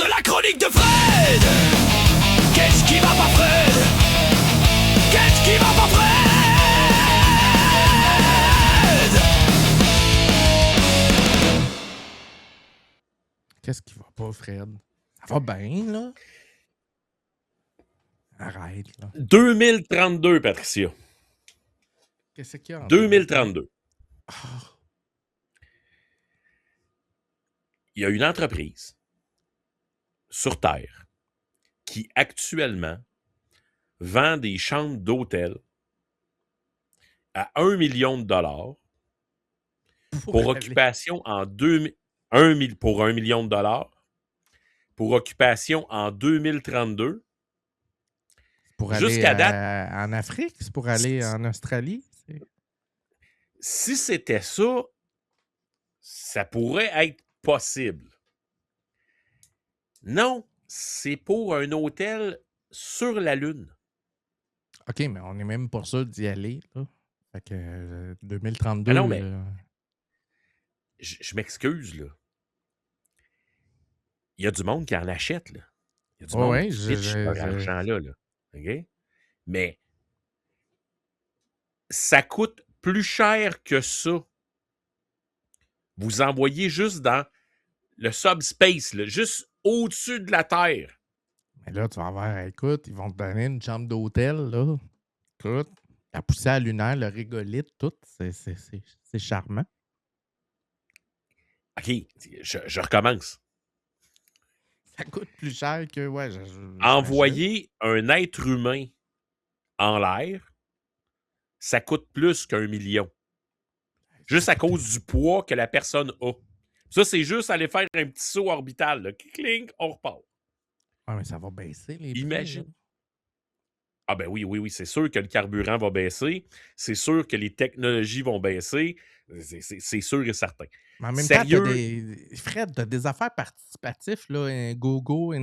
de la chronique de Fred. Qu'est-ce qui va pas Fred? Qu'est-ce qui va pas Fred? Qu'est-ce qui va pas, Fred? Ça va bien, là? Arrête, là. 2032, Patricia. Qu'est-ce qu'il y a en 2032. Ah, Il y a une entreprise sur Terre qui actuellement vend des chambres d'hôtel à 1 million de dollars pour aller- occupation en pour 1 million de dollars pour occupation en 2032. Pour Jusqu'à aller date, en Afrique? C'est pour aller en Australie? si c'était ça, ça pourrait être possible. Non, c'est pour un hôtel sur la Lune. OK, mais on n'est même pas sûr d'y aller, là. Fait que 2032... Ah non, mais je m'excuse, là. Il y a du monde qui en achète, là. Il y a du monde ouais, qui pitch leur argent-là, là. OK? Mais ça coûte plus cher que ça. Vous envoyez juste dans le subspace, là, juste au-dessus de la Terre. Mais là, tu vas avoir... Écoute, ils vont te donner une chambre d'hôtel, là. Écoute, la poussière lunaire, le régolithe, tout, c'est charmant. OK, je recommence. Ça coûte plus cher que... Ouais, Envoyer un être humain en l'air, ça coûte plus qu'1 million. Juste à cause du poids que la personne a. Ça, c'est juste aller faire un petit saut orbital. Là. Cling, on repart. Ah, mais ça va baisser les prix. Imagine. Là. Ah ben oui, c'est sûr que le carburant va baisser. C'est sûr que les technologies vont baisser. C'est sûr et certain. Mais en même Sérieux? temps, Fred, t'as des affaires participatives, là, Indiegogo,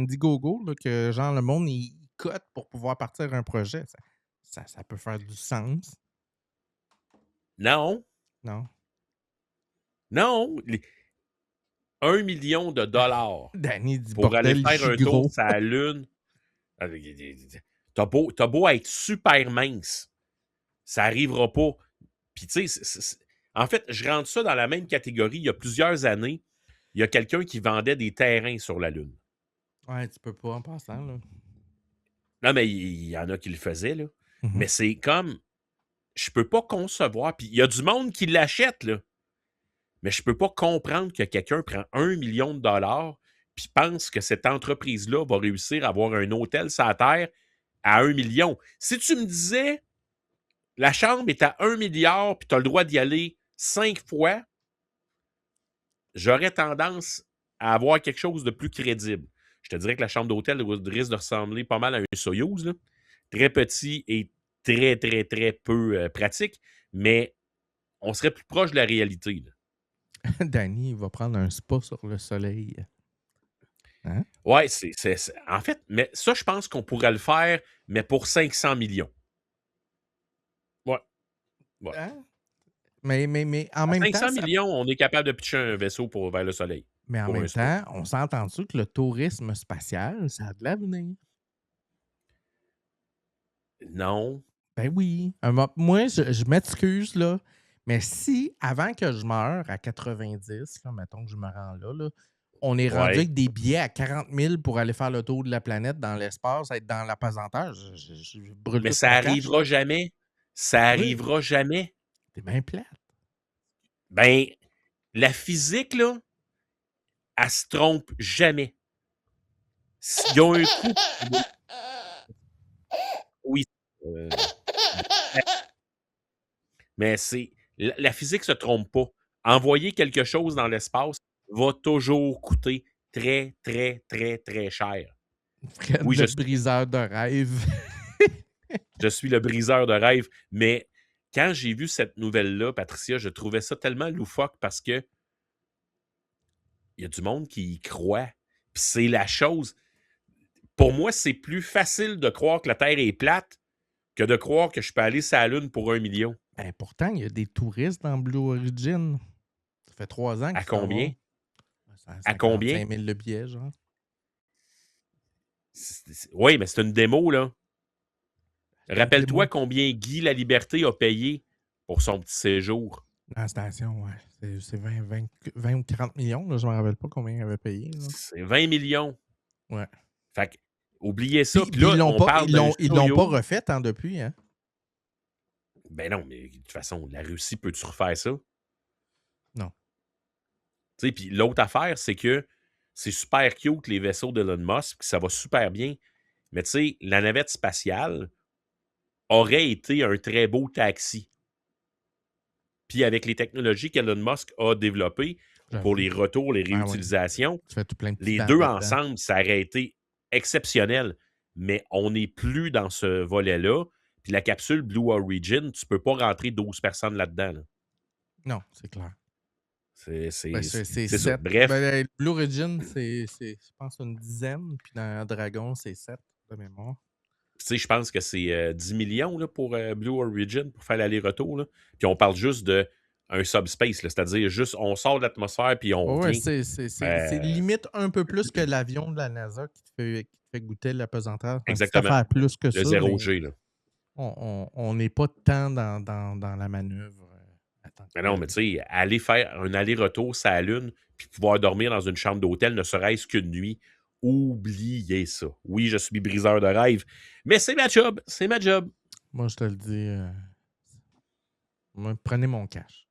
là, que genre le monde, il cote pour pouvoir partir un projet. Ça peut faire du sens. Non. Non. Non. 1 million de dollars Danny dit pour aller bordel, faire un tour sur la Lune. T'as beau être super mince. Ça n'arrivera pas. Puis tu sais, en fait, je rentre ça dans la même catégorie. Il y a plusieurs années, il y a quelqu'un qui vendait des terrains sur la Lune. Ouais, tu peux pas en passant, là. Non, mais il y en a qui le faisaient, là. Mais c'est comme... Je peux pas concevoir. Puis il y a du monde qui l'achète, là. Mais je peux pas comprendre que quelqu'un prend 1 million de dollars puis pense que cette entreprise-là va réussir à avoir un hôtel sur la Terre à 1 million. Si tu me disais, la chambre est à 1 milliard puis tu as le droit d'y aller 5 fois, j'aurais tendance à avoir quelque chose de plus crédible. Je te dirais que la chambre d'hôtel risque de ressembler pas mal à un Soyouz, là. Très petit et très, très, très peu pratique, mais on serait plus proche de la réalité, là. Danny, il va prendre un spa sur le soleil. Hein? Ouais, en fait, mais ça, je pense qu'on pourrait le faire, mais pour 500 millions. Ouais. Hein? Mais en À même temps... 500 millions, on est capable de pitcher un vaisseau vers le soleil. Mais en même temps, on s'entend-tu que le tourisme spatial, ça a de l'avenir? Non. Ben oui. Moi, je m'excuse, là. Mais si, avant que je meure à 90, là, mettons que je me rends là, on est rendu avec des billets à 40 000 pour aller faire le tour de la planète dans l'espace, être dans l'apesanteur, je brûle. Mais ça arrivera jamais. Ça arrivera jamais. C'est bien plate. Ben, la physique, là, elle se trompe jamais. S'il y a un coup... Oui. Mais la physique se trompe pas. Envoyer quelque chose dans l'espace va toujours coûter très, très, très, très cher. Fred, oui, le briseur de rêve. Je suis le briseur de rêve. Mais quand j'ai vu cette nouvelle-là, Patricia, je trouvais ça tellement loufoque parce que il y a du monde qui y croit. Puis c'est la chose. Pour moi, c'est plus facile de croire que la Terre est plate que de croire que je peux aller sur la Lune pour 1 million. Ben, pourtant, il y a des touristes dans Blue Origin. Ça fait 3 ans qu'ils À combien? Ça à combien? 55 000 le billet, genre. Oui, mais c'est une démo, là. Rappelle-toi démo. combien Guy Laliberté a payé pour son petit séjour. Dans la station, ouais. C'est 20 ou 40 millions, là, je ne me rappelle pas combien il avait payé. Là. C'est 20 millions. Ouais. Fait que, oubliez ça. Puis Puis là, on parle d'un ils l'ont studio. pas refait depuis, hein? Ben non, mais de toute façon, la Russie, peux-tu refaire ça? Non. Tu sais, puis l'autre affaire, c'est que c'est super cute, les vaisseaux d'Elon Musk, puis ça va super bien. Mais tu sais, la navette spatiale aurait été un très beau taxi. Puis avec les technologies qu'Elon Musk a développées pour les retours, les réutilisations, Tu fais tout plein de les deux ensemble, ça aurait été exceptionnel. Mais on n'est plus dans ce volet-là. Puis la capsule Blue Origin, tu peux pas rentrer 12 personnes là-dedans. Là. Non, c'est clair. C'est ça. Bref. Ben, Blue Origin, c'est je pense, une dizaine. Puis dans Dragon, c'est 7 de mémoire. Tu sais, je pense que c'est 10 millions là, pour Blue Origin pour faire l'aller-retour. Là. Puis on parle juste d'un subspace, là, c'est-à-dire juste on sort de l'atmosphère puis on revient. C'est limite un peu plus que l'avion de la NASA qui te fait goûter la pesanteur. Exactement. Faire plus que le ça. 0G. Là. On n'est pas tant dans la manœuvre. Mais non, mais tu sais, aller faire un aller-retour sur la Lune puis pouvoir dormir dans une chambre d'hôtel ne serait-ce qu'une nuit. Oubliez ça. Oui, je suis briseur de rêve, mais c'est ma job. C'est ma job. Moi, je te le dis. Prenez mon cash.